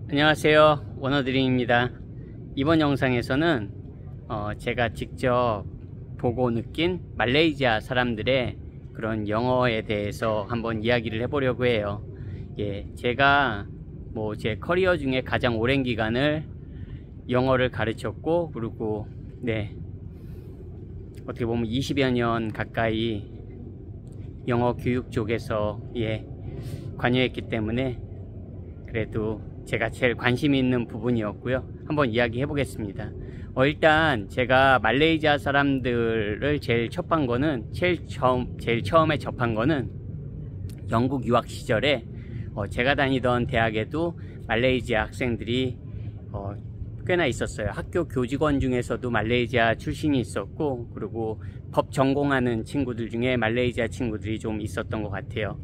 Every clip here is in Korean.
안녕하세요, 원어드림입니다. 이번 영상에서는 제가 직접 보고 느낀 말레이시아 사람들의 그런 영어에 대해서 한번 이야기를 해보려고 해요. 제가 제 커리어 중에 가장 오랜 기간을 영어를 가르쳤고, 그리고 어떻게 보면 20여 년 가까이 영어 교육 쪽에서 관여했기 때문에 그래도 제가 제일 관심이 있는 부분이었고요. 한번 이야기해 보겠습니다. 일단 제가 말레이시아 사람들을 제일 처음에 접한 거는 영국 유학 시절에 제가 다니던 대학에도 말레이시아 학생들이 꽤나 있었어요. 학교 교직원 중에서도 말레이시아 출신이 있었고, 그리고 법 전공하는 친구들 중에 말레이시아 친구들이 좀 있었던 것 같아요.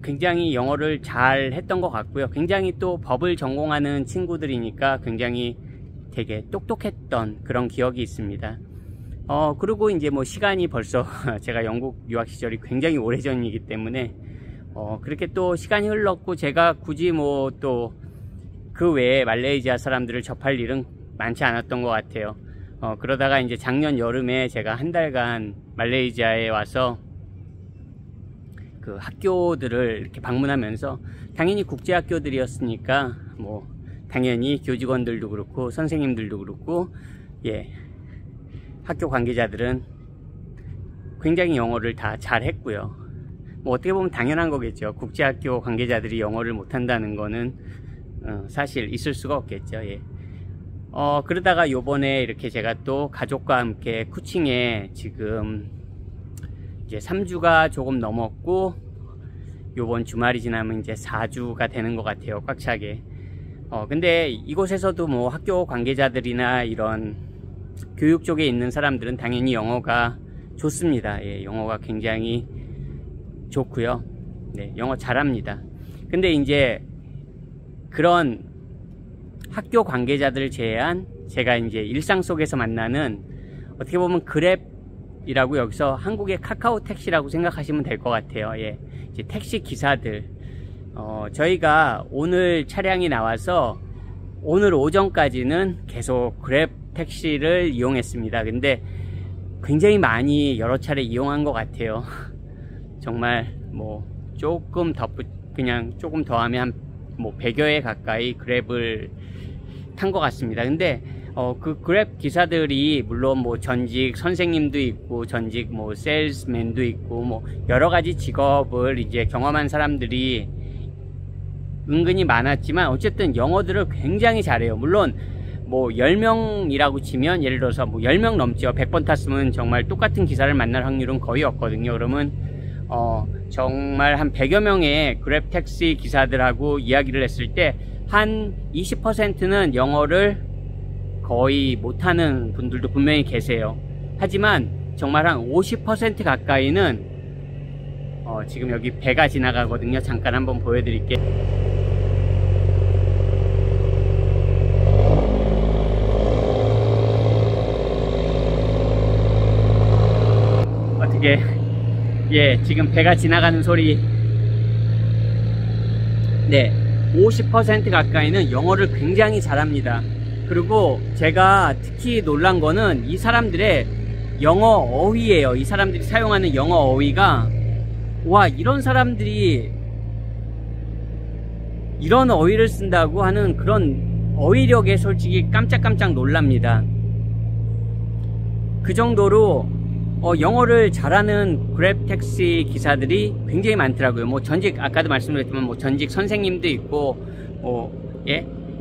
굉장히 영어를 잘 했던 것 같고요. 굉장히 또 법을 전공하는 친구들이니까 굉장히 되게 똑똑했던 그런 기억이 있습니다. 그리고 이제 시간이 벌써 제가 영국 유학 시절이 굉장히 오래전이기 때문에 그렇게 또 시간이 흘렀고, 제가 굳이 또 그 외에 말레이시아 사람들을 접할 일은 많지 않았던 것 같아요. 그러다가 이제 작년 여름에 제가 한 달간 말레이시아에 와서 그 학교들을 이렇게 방문하면서, 당연히 국제학교들이었으니까 당연히 교직원들도 그렇고 선생님들도 그렇고 학교 관계자들은 굉장히 영어를 다 잘했고요. 어떻게 보면 당연한 거겠죠. 국제학교 관계자들이 영어를 못한다는 거는 사실 있을 수가 없겠죠. 그러다가 요번에 이렇게 제가 또 가족과 함께 쿠칭에 지금 이제 3주가 조금 넘었고, 요번 주말이 지나면 이제 4주가 되는 것 같아요, 꽉 차게. 근데 이곳에서도 학교 관계자들이나 이런 교육 쪽에 있는 사람들은 당연히 영어가 좋습니다. 영어가 굉장히 좋고요. 영어 잘합니다. 근데 이제 그런 학교 관계자들을 제외한 제가 이제 일상 속에서 만나는, 어떻게 보면 그랩이라고 여기서 한국의 카카오 택시라고 생각하시면 될 것 같아요. 이제 택시 기사들, 저희가 오늘 차량이 나와서 오늘 오전까지는 계속 그랩 택시를 이용했습니다. 근데 굉장히 많이 여러 차례 이용한 것 같아요. 정말 조금 더 하면 한 100여 회 가까이 그랩을 탄 것 같습니다. 근데 그 그랩 기사들이 물론 전직 선생님도 있고, 전직 세일즈맨도 있고, 여러 가지 직업을 이제 경험한 사람들이 은근히 많았지만, 어쨌든 영어들을 굉장히 잘해요. 물론 10명이라고 치면, 예를 들어서 10명 넘죠. 100번 탔으면 정말 똑같은 기사를 만날 확률은 거의 없거든요. 그러면 정말 한 100여 명의 그랩 택시 기사들하고 이야기를 했을 때 한 20%는 영어를 거의 못하는 분들도 분명히 계세요. 하지만 정말 한 50% 가까이는 지금 여기 배가 지나가거든요. 잠깐 한번 보여드릴게요. 어떻게 지금 배가 지나가는 소리. 50% 가까이는 영어를 굉장히 잘합니다. 그리고 제가 특히 놀란 거는 이 사람들의 영어 어휘예요. 이 사람들이 사용하는 영어 어휘가, 와, 이런 사람들이 이런 어휘를 쓴다고 하는 그런 어휘력에 솔직히 깜짝깜짝 놀랍니다. 그 정도로 영어를 잘하는 그랩 택시 기사들이 굉장히 많더라고요. 아까도 말씀드렸지만 전직 선생님도 있고,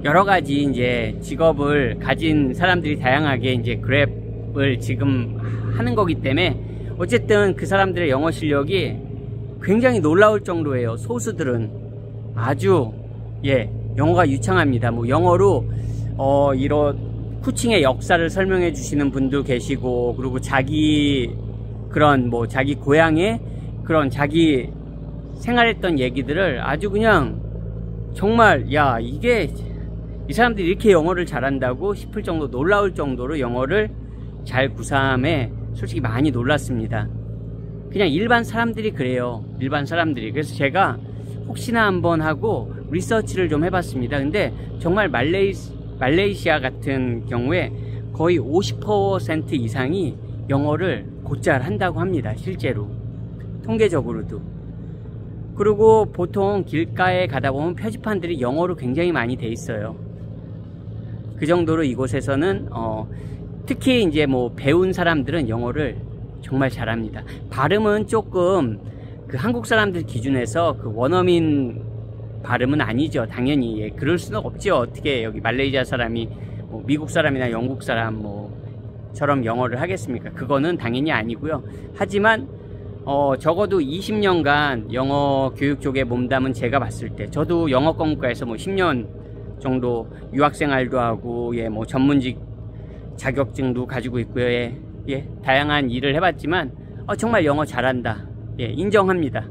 여러 가지 이제 직업을 가진 사람들이 다양하게 이제 그랩을 지금 하는 거기 때문에, 어쨌든 그 사람들의 영어 실력이 굉장히 놀라울 정도예요. 소수들은 아주 영어가 유창합니다. 영어로 이런 쿠칭의 역사를 설명해 주시는 분도 계시고, 그리고 자기 고향의 그런 자기 생활했던 얘기들을 아주 그냥 정말 이 사람들이 이렇게 영어를 잘한다고 싶을 정도, 놀라울 정도로 영어를 잘 구사함에 솔직히 많이 놀랐습니다. 그냥 일반 사람들이 그래요. 일반 사람들이. 그래서 제가 혹시나 한번 하고 리서치를 좀 해봤습니다. 근데 정말 말레이시아 같은 경우에 거의 50% 이상이 영어를 곧잘 한다고 합니다. 실제로 통계적으로도. 그리고 보통 길가에 가다 보면 표지판들이 영어로 굉장히 많이 돼 있어요. 그 정도로 이곳에서는 특히 이제 뭐 배운 사람들은 영어를 정말 잘합니다. 발음은 조금 그 한국 사람들 기준에서 그 원어민 발음은 아니죠. 당연히. 예, 그럴 수는 없죠. 어떻게 여기 말레이시아 사람이 뭐 미국 사람이나 영국 사람 뭐처럼 영어를 하겠습니까? 그거는 당연히 아니고요. 하지만 적어도 20년간 영어 교육 쪽에 몸담은 제가 봤을 때, 저도 영어권과에서 뭐 10년 정도 유학생활도 하고, 예, 뭐 전문직 자격증도 가지고 있고요. 예, 다양한 일을 해봤지만, 정말 영어 잘한다. 예, 인정합니다.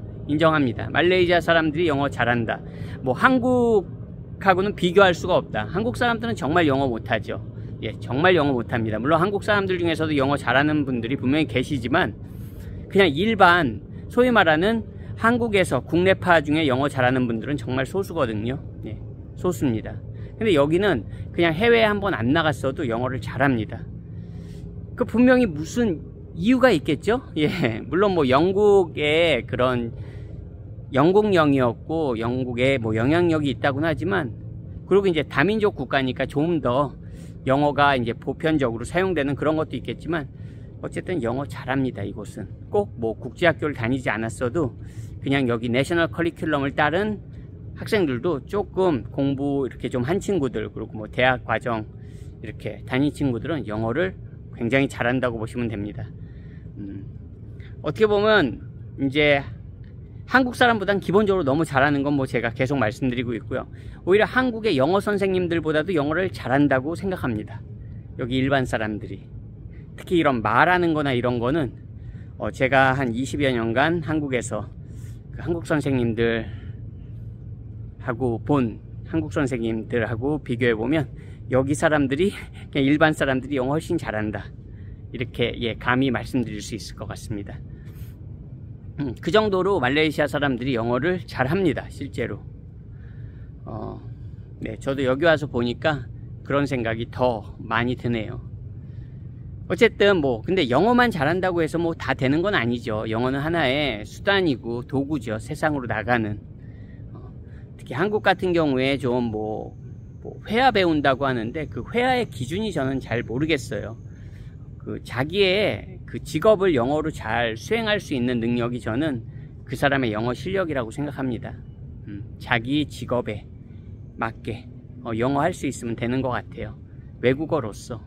말레이시아 사람들이 영어 잘한다. 뭐 한국하고는 비교할 수가 없다. 한국 사람들은 정말 영어 못하죠. 예, 정말 영어 못합니다. 물론 한국 사람들 중에서도 영어 잘하는 분들이 분명히 계시지만, 그냥 일반 소위 말하는 한국에서 국내파 중에 영어 잘하는 분들은 정말 소수거든요. 예, 소수입니다. 근데 여기는 그냥 해외에 한번 안 나갔어도 영어를 잘합니다. 그 분명히 무슨 이유가 있겠죠? 예, 물론 뭐 영국의 그런 영국령이었고 영국에 뭐 영향력이 있다고는 하지만, 그리고 이제 다민족 국가니까 좀 더 영어가 이제 보편적으로 사용되는 그런 것도 있겠지만, 어쨌든 영어 잘합니다. 이곳은 꼭 뭐 국제학교를 다니지 않았어도 그냥 여기 내셔널 커리큘럼을 따른 학생들도 조금 공부 이렇게 좀 한 친구들, 그리고 뭐 대학 과정 이렇게 다닌 친구들은 영어를 굉장히 잘한다고 보시면 됩니다. 어떻게 보면 이제 한국 사람보단 기본적으로 너무 잘하는 건 뭐 제가 계속 말씀드리고 있고요. 오히려 한국의 영어 선생님들보다도 영어를 잘한다고 생각합니다. 여기 일반 사람들이. 특히 이런 말하는 거나 이런 거는 제가 한 20여 년간 한국에서 그 한국 선생님들하고 본 한국 선생님들하고 비교해 보면 여기 사람들이 그냥 일반 사람들이 영어 훨씬 잘한다. 이렇게 예, 감히 말씀드릴 수 있을 것 같습니다. 그 정도로 말레이시아 사람들이 영어를 잘합니다. 실제로. 네, 저도 여기 와서 보니까 그런 생각이 더 많이 드네요. 어쨌든 뭐 근데 영어만 잘한다고 해서 뭐 다 되는 건 아니죠. 영어는 하나의 수단이고 도구죠. 세상으로 나가는. 특히 한국 같은 경우에 좀 뭐 회화 배운다고 하는데, 그 회화의 기준이 저는 잘 모르겠어요. 그 자기의 그 직업을 영어로 잘 수행할 수 있는 능력이 저는 그 사람의 영어 실력이라고 생각합니다. 자기 직업에 맞게 영어 할 수 있으면 되는 것 같아요. 외국어로서.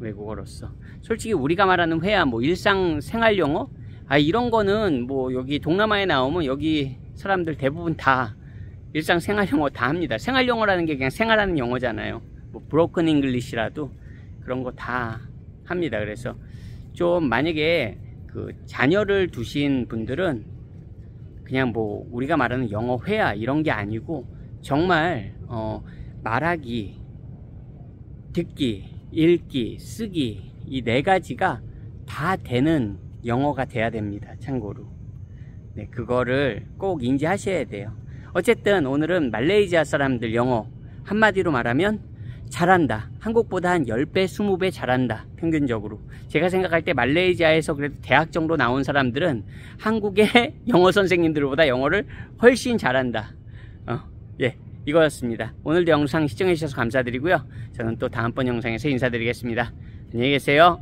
솔직히 우리가 말하는 회화, 뭐 일상생활 영어? 이런 거는 뭐 여기 동남아에 나오면 여기 사람들 대부분 다 일상생활 영어 다 합니다. 생활 영어라는 게 그냥 생활하는 영어잖아요. 뭐 브로큰 잉글리시라도 그런 거 다 합니다. 그래서 좀 만약에 그 자녀를 두신 분들은 그냥 뭐 우리가 말하는 영어 회화 이런 게 아니고 정말 말하기, 듣기, 읽기, 쓰기 이 네 가지가 다 되는 영어가 돼야 됩니다. 참고로. 네, 그거를 꼭 인지하셔야 돼요. 어쨌든 오늘은 말레이시아 사람들 영어 한마디로 말하면 잘한다. 한국보다 한 10배, 20배 잘한다. 평균적으로. 제가 생각할 때 말레이시아에서 그래도 대학 정도 나온 사람들은 한국의 영어 선생님들보다 영어를 훨씬 잘한다. 예, 이거였습니다. 오늘도 영상 시청해 주셔서 감사드리고요. 저는 또 다음번 영상에서 인사드리겠습니다. 안녕히 계세요.